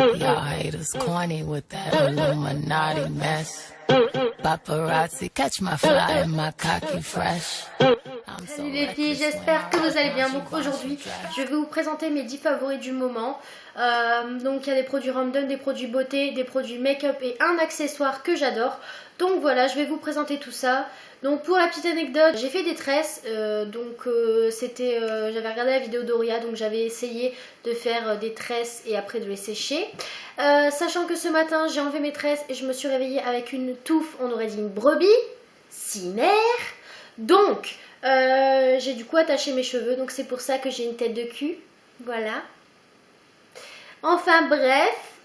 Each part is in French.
Y'all haters corny with that Illuminati mess. Paparazzi catch my fly and my cocky fresh. Salut les filles, j'espère que vous allez bien. Donc aujourd'hui, je vais vous présenter mes 10 favoris du moment. Donc il y a des produits random, des produits beauté, des produits make-up et un accessoire que j'adore. Donc voilà, je vais vous présenter tout ça. Donc pour la petite anecdote, j'ai fait des tresses, j'avais regardé la vidéo d'Oria, donc j'avais essayé de faire des tresses et après de les sécher. Sachant que ce matin j'ai enlevé mes tresses et je me suis réveillée avec une touffe, on aurait dit une brebis, cinéraire. Donc j'ai du coup attaché mes cheveux, donc c'est pour ça que j'ai une tête de cul, voilà. Enfin bref,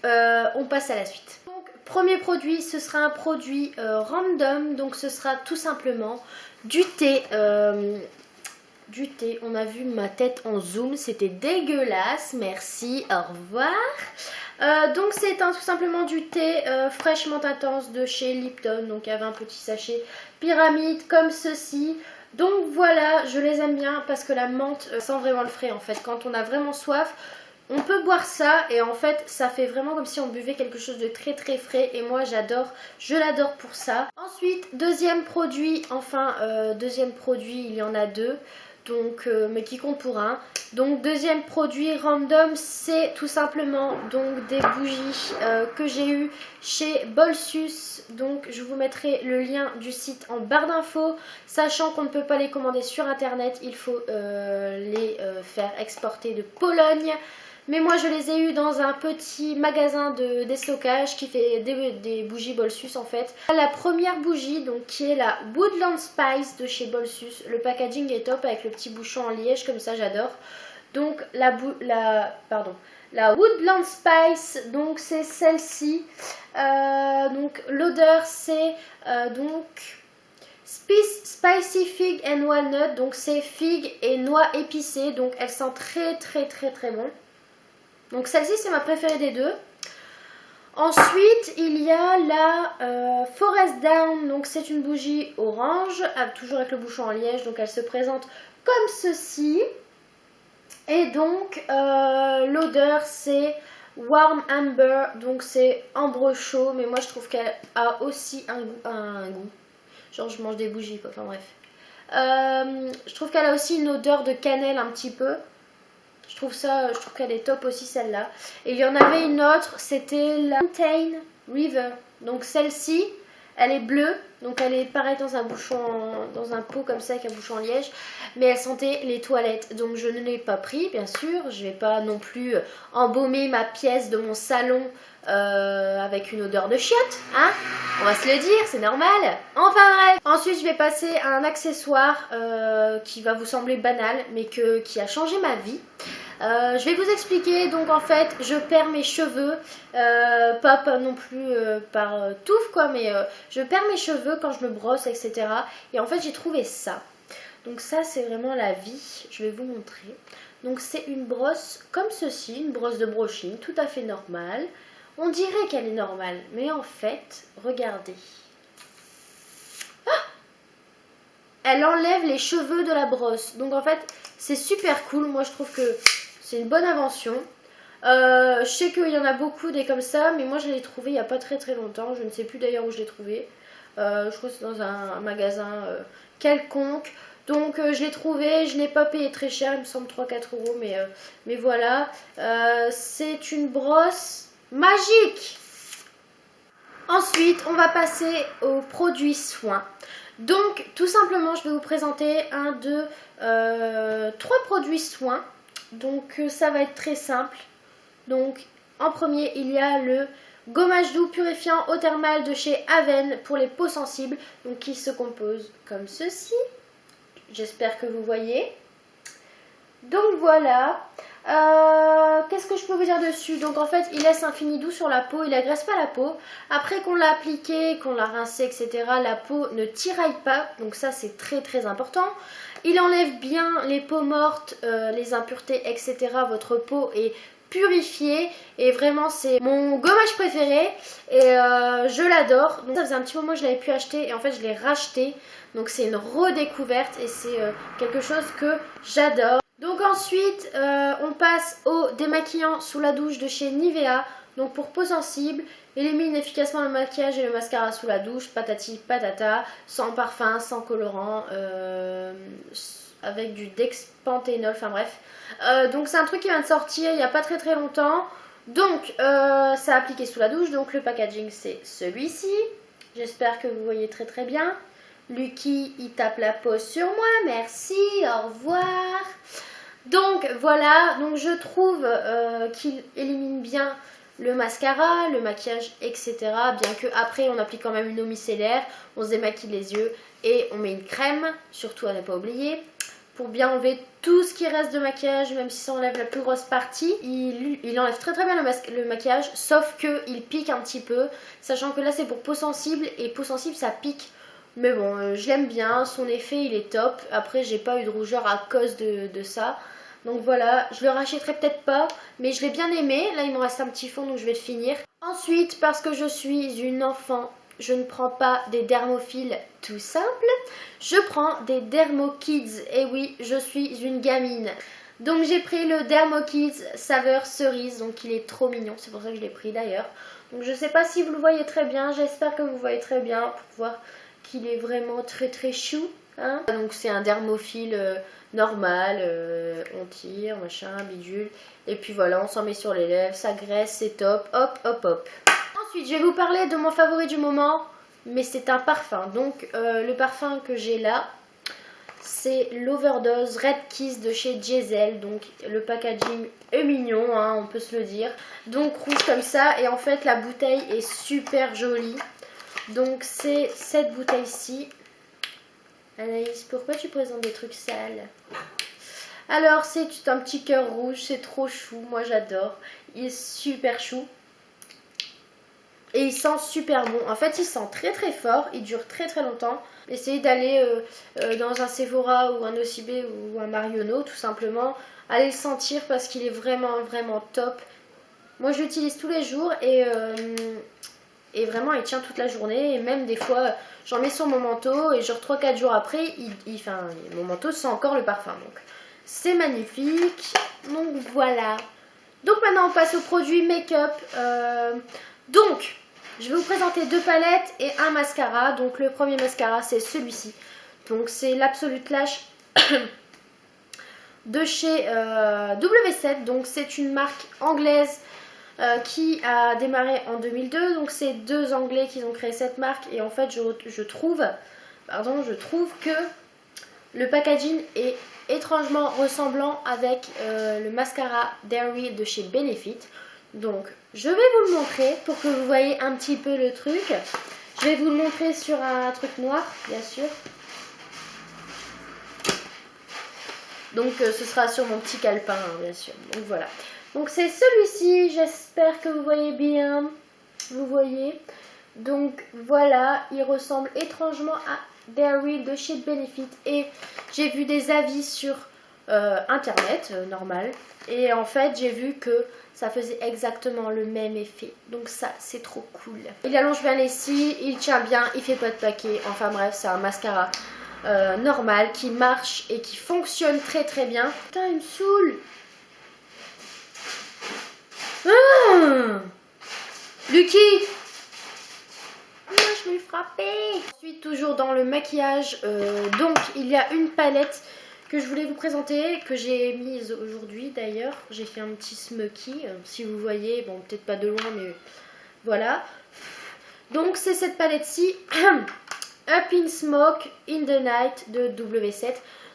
on passe à la suite. Donc premier produit, ce sera un produit random, donc ce sera tout simplement du thé. On a vu ma tête en zoom, c'était dégueulasse, merci, au revoir. Donc c'est tout simplement du thé fraîchement intense de chez Lipton, donc il y avait un petit sachet pyramide comme ceci. Donc voilà, je les aime bien parce que la menthe sent vraiment le frais en fait. Quand on a vraiment soif, on peut boire ça et en fait ça fait vraiment comme si on buvait quelque chose de très très frais et moi j'adore, je l'adore pour ça. Ensuite, deuxième produit, il y en a deux. Donc, mais qui compte pour un. Donc deuxième produit random, c'est tout simplement donc des bougies que j'ai eu chez Bolsus. Donc je vous mettrai le lien du site en barre d'infos. Sachant qu'on ne peut pas les commander sur internet, il faut les faire exporter de Pologne. Mais moi je les ai eu dans un petit magasin de déstockage qui fait des bougies Bolsus en fait. La première bougie donc qui est la Woodland Spice de chez Bolsus. Le packaging est top avec le petit bouchon en liège comme ça, j'adore. Donc la Woodland Spice, donc c'est celle-ci. Donc l'odeur c'est Spicy Fig and Walnut, donc c'est figue et noix épicées, donc elle sent très très très très bon. Donc celle-ci c'est ma préférée des deux. Ensuite il y a la Forest Down, donc c'est une bougie orange, toujours avec le bouchon en liège, donc elle se présente comme ceci. Et donc l'odeur c'est Warm Amber, donc c'est ambre chaud, mais moi je trouve qu'elle a aussi un goût. Genre je mange des bougies quoi, enfin bref. Je trouve qu'elle a aussi une odeur de cannelle un petit peu. Je trouve qu'elle est top aussi celle-là. Et il y en avait une autre, c'était la Mountain River. Donc celle-ci, elle est bleue. Donc elle est pareil dans un bouchon, dans un pot comme ça avec un bouchon en liège. Mais elle sentait les toilettes. Donc je ne l'ai pas pris bien sûr. Je ne vais pas non plus embaumer ma pièce de mon salon avec une odeur de chiotte. Hein, on va se le dire, c'est normal. Enfin bref. Ensuite je vais passer à un accessoire qui va vous sembler banal. Mais qui a changé ma vie. Je vais vous expliquer, donc en fait je perds mes cheveux, pas non plus par touffe quoi, mais je perds mes cheveux quand je me brosse etc. Et en fait j'ai trouvé ça, donc ça c'est vraiment la vie, je vais vous montrer. Donc c'est une brosse comme ceci, une brosse de brushing tout à fait normale, on dirait qu'elle est normale, mais en fait regardez. Elle enlève les cheveux de la brosse, donc en fait c'est super cool, moi je trouve que c'est une bonne invention. Je sais qu'il y en a beaucoup des comme ça, mais moi je l'ai trouvé il n'y a pas très très longtemps, je ne sais plus d'ailleurs où je l'ai trouvé. Je crois que c'est dans un magasin quelconque. Donc je l'ai trouvé, je n'ai pas payé très cher, il me semble 3-4 euros, mais voilà. C'est une brosse magique. Ensuite on va passer aux produits soins. Donc tout simplement je vais vous présenter 3 produits soins. Donc ça va être très simple. Donc en premier il y a le gommage doux purifiant eau thermale de chez Aven pour les peaux sensibles. Donc qui se compose comme ceci. J'espère que vous voyez. Donc voilà. Qu'est-ce que je peux vous dire dessus? Donc en fait il laisse un fini doux sur la peau, il agresse pas la peau. Après qu'on l'a appliqué, qu'on l'a rincé etc, la peau ne tiraille pas, donc ça c'est très très important. Il enlève bien les peaux mortes, les impuretés etc, votre peau est purifiée et vraiment c'est mon gommage préféré et je l'adore. Donc ça faisait un petit moment que je l'avais pu acheter et en fait je l'ai racheté, donc c'est une redécouverte et c'est quelque chose que j'adore. Donc ensuite on passe au démaquillant sous la douche de chez Nivea. Donc pour peau sensible, élimine efficacement le maquillage et le mascara sous la douche, patati patata, sans parfum, sans colorant, avec du dexpanthénol, enfin bref. Donc c'est un truc qui vient de sortir il n'y a pas très longtemps. Donc ça a appliqué sous la douche, donc le packaging c'est celui-ci. J'espère que vous voyez très bien. Lucky, il tape la pause sur moi, merci, au revoir. Donc voilà, donc je trouve qu'il élimine bien le mascara, le maquillage, etc. Bien que après on applique quand même une eau micellaire, on se démaquille les yeux et on met une crème, surtout à ne pas oublier, pour bien enlever tout ce qui reste de maquillage, même si ça enlève la plus grosse partie. Il enlève très bien le maquillage, sauf qu'il pique un petit peu, sachant que là c'est pour peau sensible, et peau sensible ça pique. Mais bon, je l'aime bien, son effet il est top. Après j'ai pas eu de rougeur à cause de ça. Donc voilà, je le rachèterai peut-être pas, mais je l'ai bien aimé. Là il me reste un petit fond donc je vais le finir. Ensuite, parce que je suis une enfant, je ne prends pas des dermophiles tout simples, je prends des dermokids. Et oui, je suis une gamine. Donc j'ai pris le dermokids saveur cerise, donc il est trop mignon, c'est pour ça que je l'ai pris d'ailleurs. Donc je sais pas si vous le voyez très bien, j'espère que vous voyez très bien pour voir qu'il est vraiment très chou. Hein. Donc c'est un dermophile normal, on tire, machin, bidule. Et puis voilà, on s'en met sur les lèvres, ça graisse, c'est top, hop. Ensuite, je vais vous parler de mon favori du moment, mais c'est un parfum. Donc le parfum que j'ai là, c'est l'Overdose Red Kiss de chez Diesel. Donc le packaging est mignon, hein, on peut se le dire. Donc rouge comme ça, et en fait la bouteille est super jolie. Donc c'est cette bouteille-ci. Anaïs, pourquoi tu présentes des trucs sales? Alors c'est un petit cœur rouge, c'est trop chou, moi j'adore. Il est super chou. Et il sent super bon. En fait il sent très fort, il dure très longtemps. Essayez d'aller dans un Sephora ou un Nocibé ou un Marionneau tout simplement. Allez le sentir parce qu'il est vraiment top. Moi je l'utilise tous les jours et vraiment il tient toute la journée. Et même des fois j'en mets sur mon manteau et genre 3-4 jours après mon manteau sent encore le parfum. Donc c'est magnifique. Donc voilà. Donc maintenant on passe au produit make-up. Donc je vais vous présenter 2 palettes et un mascara. Donc le premier mascara c'est celui-ci. Donc c'est l'Absolute Lash de chez W7. Donc c'est une marque anglaise qui a démarré en 2002. Donc c'est 2 Anglais qui ont créé cette marque. Et en fait je trouve que le packaging est étrangement ressemblant avec le mascara Dairy de chez Benefit. Donc je vais vous le montrer pour que vous voyez un petit peu le truc. Je vais vous le montrer sur un truc noir bien sûr. Donc ce sera sur mon petit calepin hein, bien sûr. Donc voilà. Donc c'est celui-ci, j'espère que vous voyez bien. Vous voyez. Donc voilà, il ressemble étrangement à Dairy de chez Benefit. Et j'ai vu des avis sur internet, normal. Et en fait j'ai vu que ça faisait exactement le même effet. Donc ça c'est trop cool. Il allonge bien les cils, il tient bien, il fait pas de paquet. Enfin bref, c'est un mascara normal qui marche et qui fonctionne très bien. Putain il me saoule. Lucky, moi je vais le frapper. Ensuite toujours dans le maquillage, donc il y a une palette que je voulais vous présenter, que j'ai mise aujourd'hui d'ailleurs. J'ai fait un petit smoky, si vous voyez, bon peut-être pas de loin mais voilà. Donc c'est cette palette-ci, Up in Smoke in the Night de W7.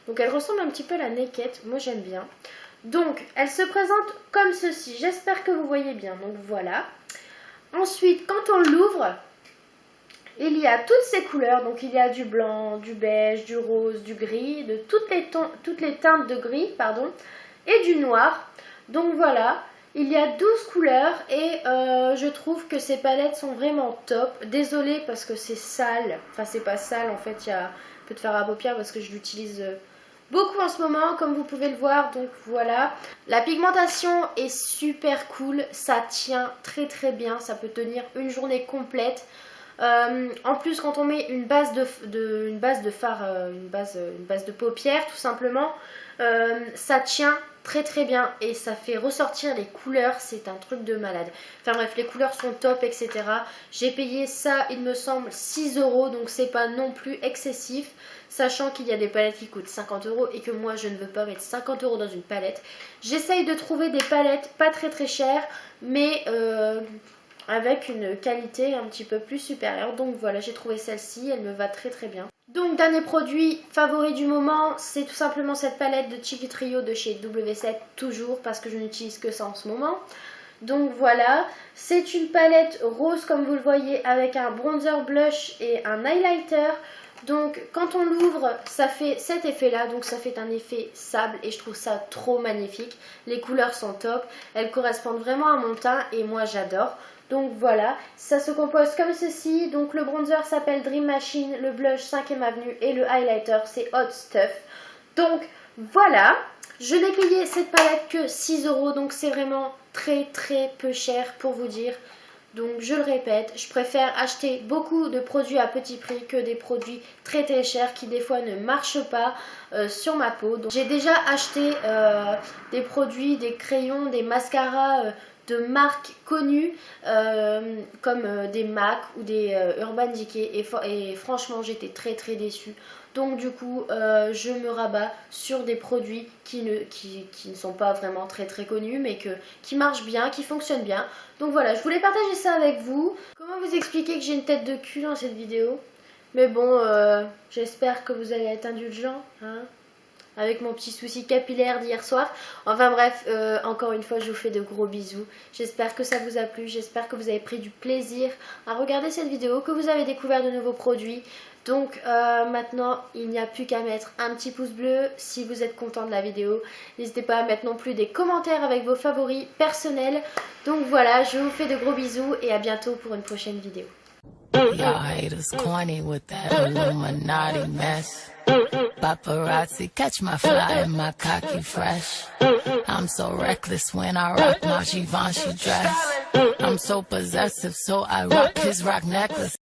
Donc elle ressemble un petit peu à la Naked, moi j'aime bien. Donc elle se présente comme ceci, j'espère que vous voyez bien, donc voilà. Ensuite quand on l'ouvre, il y a toutes ces couleurs, donc il y a du blanc, du beige, du rose, du gris, de toutes les teintes de gris, pardon, et du noir. Donc voilà, il y a 12 couleurs et je trouve que ces palettes sont vraiment top. Désolée parce que c'est sale, enfin c'est pas sale en fait, il y a un peu de fard à paupières parce que je l'utilise beaucoup en ce moment comme vous pouvez le voir. Donc voilà, la pigmentation est super cool, ça tient très bien, ça peut tenir une journée complète. En plus quand on met une base de fard, une base de paupières tout simplement, ça tient très très bien et ça fait ressortir les couleurs, c'est un truc de malade. Enfin bref, les couleurs sont top, etc. J'ai payé ça, il me semble, 6 €, donc c'est pas non plus excessif, sachant qu'il y a des palettes qui coûtent 50 € et que moi je ne veux pas mettre 50 € dans une palette. J'essaye de trouver des palettes pas très très chères, mais avec une qualité un petit peu plus supérieure. Donc voilà, j'ai trouvé celle-ci, elle me va très très bien. Donc dernier produit favori du moment, c'est tout simplement cette palette de Cheeky Trio de chez W7, toujours parce que je n'utilise que ça en ce moment. Donc voilà, c'est une palette rose comme vous le voyez avec un bronzer, blush et un highlighter. Donc quand on l'ouvre, ça fait cet effet là, donc ça fait un effet sable et je trouve ça trop magnifique. Les couleurs sont top, elles correspondent vraiment à mon teint et moi j'adore. Donc voilà, ça se compose comme ceci. Donc le bronzer s'appelle Dream Machine, le blush 5ème Avenue et le highlighter c'est Hot Stuff. Donc voilà, je n'ai payé cette palette que 6 €, donc c'est vraiment très très peu cher pour vous dire. Donc je le répète, je préfère acheter beaucoup de produits à petit prix que des produits très très chers qui des fois ne marchent pas sur ma peau. J'ai déjà acheté des produits, des crayons, des mascaras de marques connues comme des MAC ou des Urban Decay et franchement j'étais très très déçue. Donc du coup je me rabats sur des produits qui ne sont pas vraiment très très connus mais qui marchent bien, qui fonctionnent bien. Donc voilà, je voulais partager ça avec vous. Comment vous expliquer que j'ai une tête de cul dans cette vidéo? Mais bon, j'espère que vous allez être indulgents, hein, avec mon petit souci capillaire d'hier soir. Enfin bref, encore une fois je vous fais de gros bisous. J'espère que ça vous a plu, j'espère que vous avez pris du plaisir à regarder cette vidéo, que vous avez découvert de nouveaux produits. Donc maintenant il n'y a plus qu'à mettre un petit pouce bleu si vous êtes content de la vidéo. N'hésitez pas à mettre non plus des commentaires avec vos favoris personnels. Donc voilà, je vous fais de gros bisous et à bientôt pour une prochaine vidéo. Y'all haters corny with that Illuminati mess. Paparazzi catch my fly and my cocky fresh. I'm so reckless when I rock my Givenchy dress. I'm so possessive, so I rock his rock necklace.